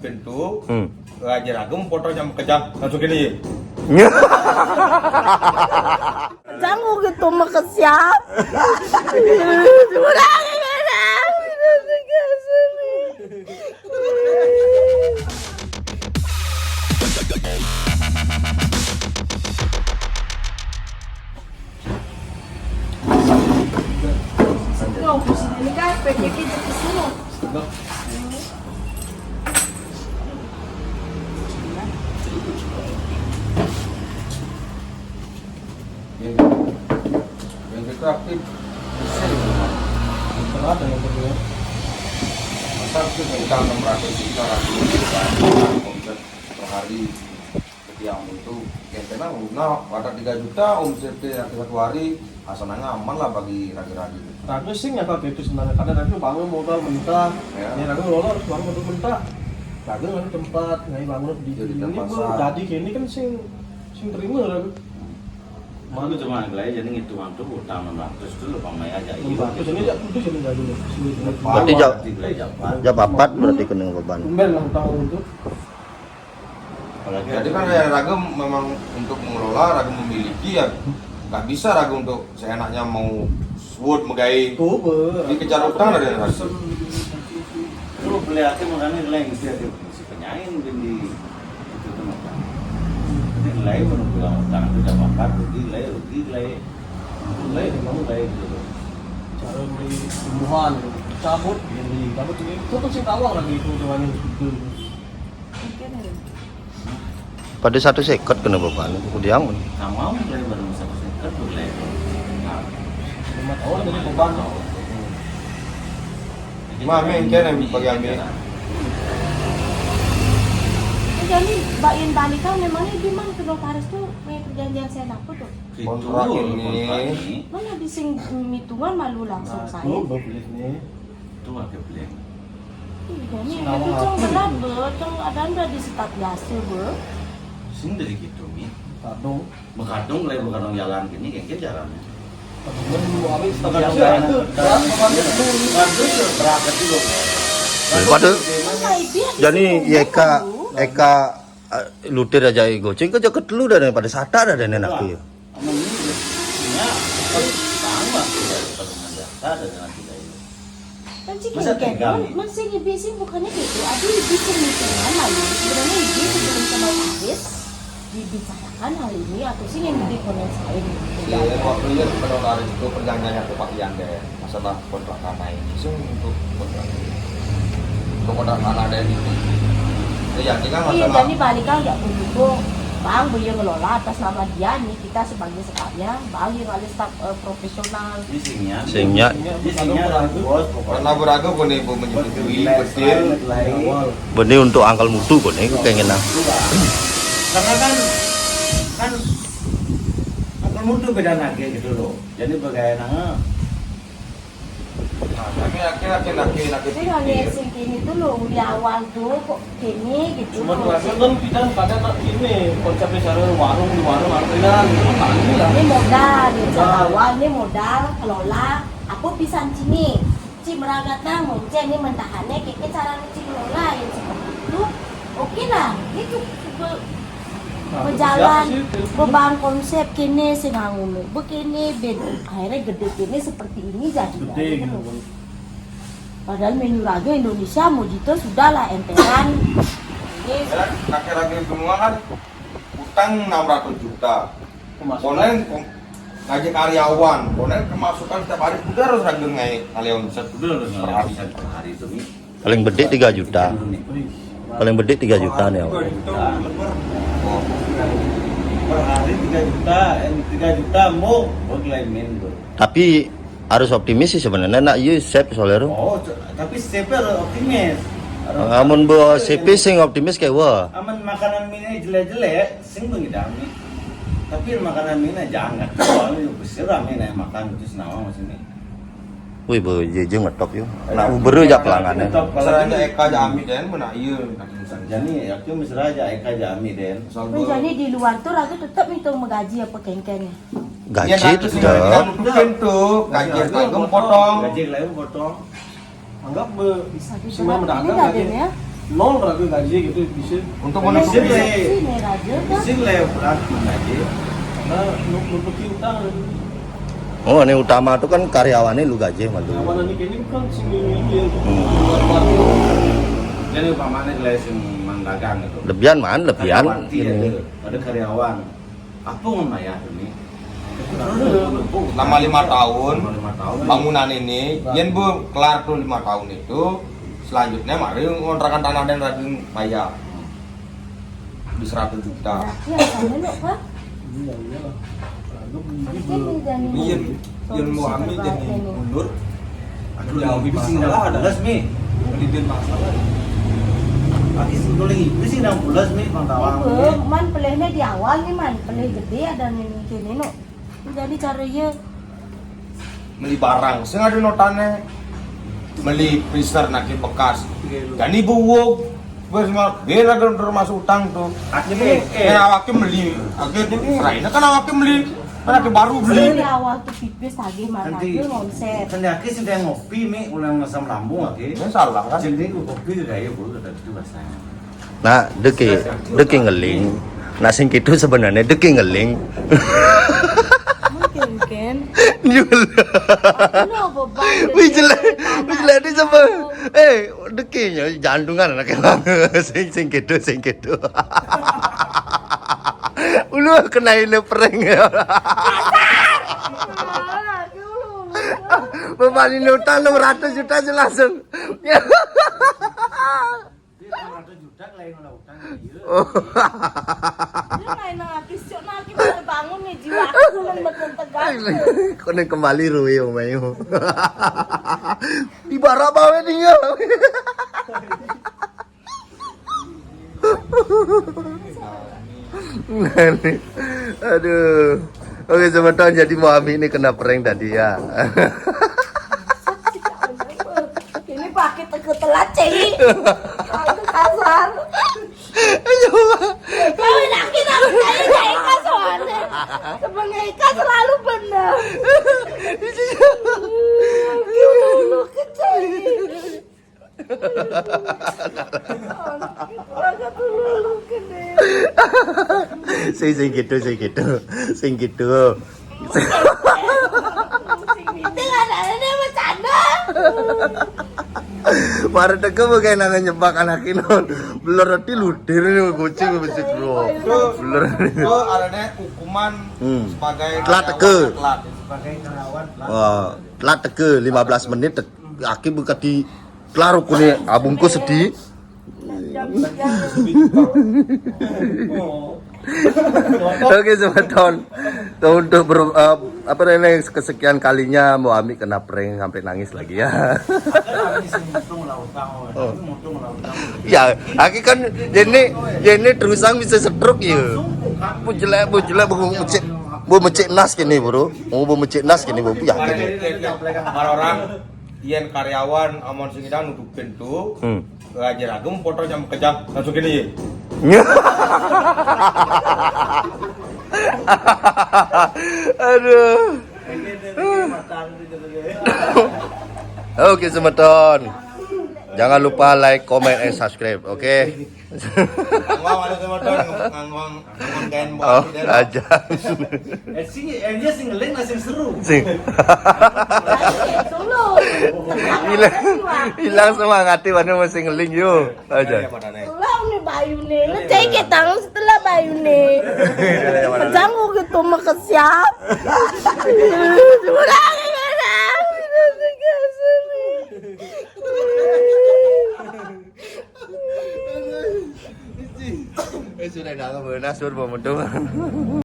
pintu, Raja Ragam potong jam kejam langsung gini. Jangan gitu mah kesiap. Não, precisa ligar, porque aqui de piscina. Yang itu aktif berat yang kedua masa itu kita 600 juta omset per hari yang itu yang kena pada 3 juta omsetnya satu hari asalnya aman lah bagi raja-raja. Ragu sih ya kalau itu sebenarnya karena ragu bangun modal mentah, Ya. ya ragu lolos harus bangun modal mentah. Ragu nggak tempat, nggak bangun di Jadi ini tempat bu, sah. jadi kini kan sing terima ragu. Mana cuma ngelai jadi ngitungan tuh utang 600 dulu pamai aja. Terus ini ya putus ini jadi Berarti jam 4 berarti kena beban. Tumben lah tahun itu. Jadi kan ya raga memang untuk mengelola raga memiliki ya nggak bisa raga untuk seenaknya mau swot megai Tuh ber. dikejar utang dari raga. Lu beli hati makanya nilai mesti hati si penyain di itu tuh makan. Jadi nilai menunggu yang utang itu jam 4 rugi nilai memang nilai gitu. Cara beli tumbuhan, cabut ini itu tuh sing awal lagi itu dengan itu. Pada satu sekot kena beban. Kemudian Sama nilai baru bisa kan nilai. 5 tahun jadi beban. Mami yang kena bagi ambil. Jadi Mbak Intan kan memangnya gimana ke notaris tuh kayak perjanjian saya dapat tuh. Kontrak ini. Mana di sing hitungan malu langsung Nah, saya. tuh beli nih. Itu wakil beli. Jadi itu cong berat be, cong ada nggak di setat biasa be. Sing dari gitu mi. Kadung. Bekadung nilai bekadung jalan gini kayak jalannya. Kadung lu habis Bekadung biasa jalan itu. Bekadung berangkat dulu. pada Masa dia di jadi sini Eka lutir aja goceng kerja ketelu dah daripada sata dah dan enak tuh. Aman ini ya sama dengan dasar dengan tidak ini. kan sih Masa kayak tegang? masih ngebisin bukannya gitu. Ada bikin hitungan lalu sebenarnya ibu sebelum sama Paris dibicarakan hal ini atau sih yang dikonesain. Ya, waktu itu penotaris itu perjanjiannya kepastian deh masalah kontrak tanah ini sih untuk kontrak tanah deh gitu. Ya kan Iya, masalah jadi balikan nggak begitu. Bang, beliau ngelola atas nama dia nih, kita sebagai stafnya, bang yang ada staf profesional. Isinya Sehingga bos karena beraga pun ibu menyetujui betul. benih untuk angkal mutu kok nih kayaknya. Karena kan akal mutu beda lagi gitu loh. Jadi bagaimana Kami laki-laki Jadi hanya sing kini tuh loh, di awal tuh kok kini gitu. Cuma dua kan kita kadang ini konsepnya cara warung di warung antrian itu tani lah. Ini modal, di awal ini modal, kelola, aku bisa sini. Ci meragat nang, monceng ini mentahannya, kayak cara ci kelola yang seperti itu. Oke lah, itu berjalan beban konsep kini sing ngono begini akhirnya gede kini seperti ini jadi Gede gitu. padahal menu raga Indonesia mojito sudah lah enteran ini laki-laki semua kan utang 600 juta. Konen gaji karyawan, konen kemasukan setiap hari udah harus raga ngai karyawan set udah harus ngelapisan per hari itu nih. paling gede 3 juta. Paling gede 3 juta nih. Per hari 3 juta, 3 juta mau buat lain bro. Tapi harus optimis sih sebenarnya nak iya sep soalnya. Oh, tapi CP harus optimis. Amun bawa CP sing optimis kayak wah. Aman makanan mie jelek-jelek, sing mengidami. Tapi makanan mie jangan. Soalnya besar rame nih makan itu senawa maksudnya. Wih bu jeje ngetop yuk. Nah beru aja pelanggannya. Masalahnya Eka Jami dan mana iya Jadi ya aku mesra aja Eka Jami den. jadi di luar tuh raga tetap itu menggaji apa kengkengnya Gaji tetap. Mungkin tuh gaji itu potong. Gaji lain potong. Anggap be bisa semua ini mendagang nggak lagi. ada ya nol raga gaji gitu bisa. Untuk Ini menutupi sini raja kan. Sing le berat aja. Karena nutupi utang. Oh, ini utama tuh kan karyawannya lu gaji malu. Kawanan ini kan sini dia. Jadi umpamanya le sing mandagang itu. Lebihan man, lebihan. Karyawan dia Ini. ada karyawan. Apa ngono ya ini? lama 5 tahun 5 tahun. bangunan ini, yen bu kelar tuh 5 tahun itu, selanjutnya mari kontrakan tanah dan radin bayar di 100 juta. Iya, sama lo pak. Iya iya lah. Iya, yen Muhammad jadi mundur. Aduh, yang bising dah pulas mi. Kemudian masalah. Lagi sing bising dah pulas mi bang tawang. Ibu, man pelihnya di awal nih man, pelih gede ada nih kini no. Jadi caranya Beli barang, sing ada notane. Beli freezer naki bekas. Dan ibu wuk, wes bela termasuk utang tuh. Akhirnya Awaknya beli, akhirnya serain kan awaknya beli, kan awaknya baru beli. dari awal tuh pipis lagi mana Nanti tuh konsep. Kendaki sedang ngopi mi ulang ngasam lambung oke. Ini salah kan? Jadi kopi gaya bu kata itu bahasanya. Nah, deki ngeling. Nah, sing itu sebenarnya deki ngeling. Mungkin. Nyul. Lo beban. Wih jelek ni sama. Dekinya jantungan anak emang. Sing gitu. Ulu kena ini prank. Beban ini utang 600 juta langsung. Dia 600 juta lain ulah utang ya. Dia main nangis, nangis baru bangun nih jiwa aku betul tegang. Kau kembali ruwe omayo. Di bara bawe dia. Aduh. Oke, teman-teman, jadi Muhammad ini kena prank tadi ya. Ini pakai teguh telat cei. Kalau kasar. Kau laki aku saya ikat soalnya. Sebagai ikat selalu benar. Dulu kecil. Agak dulu gede. Sing gitu. Dengan ada bercanda. Mari teke bukan nang nyebak anak inon. Belum roti ludir nih kucing mesti bro. Belum. Itu adanya hukuman sebagai Telat teke. telat. Sebagai karyawan Wah, telat teke 15 menit aki buka di kelar kune abungku sedih. Oke teman-teman, untuk apa namanya kesekian kalinya Muhammad kena prank sampai nangis lagi ya. Ya, aki kan ini terusang bisa stroke ya. Bujelek bu mecik nas kini bro, bu mecik nas kini bu yakin. Orang yen karyawan amon sing ida nutup pintu, ngajar agum foto jam kejam langsung gini. Aduh. Oke teman-teman, jangan lupa like, comment, and subscribe. Oke. Ngomong ngomong kain Oh, aja. Dia singelin masih seru. Sing. Dulu. Hilang semangat mana masih ngeling yuk. Aja. Tulang nih bayu nih, lu cek tangan setelah bayu nih. Jangan gitu makasiap. Tulang sekarang, Sudah dah, benar sudah mau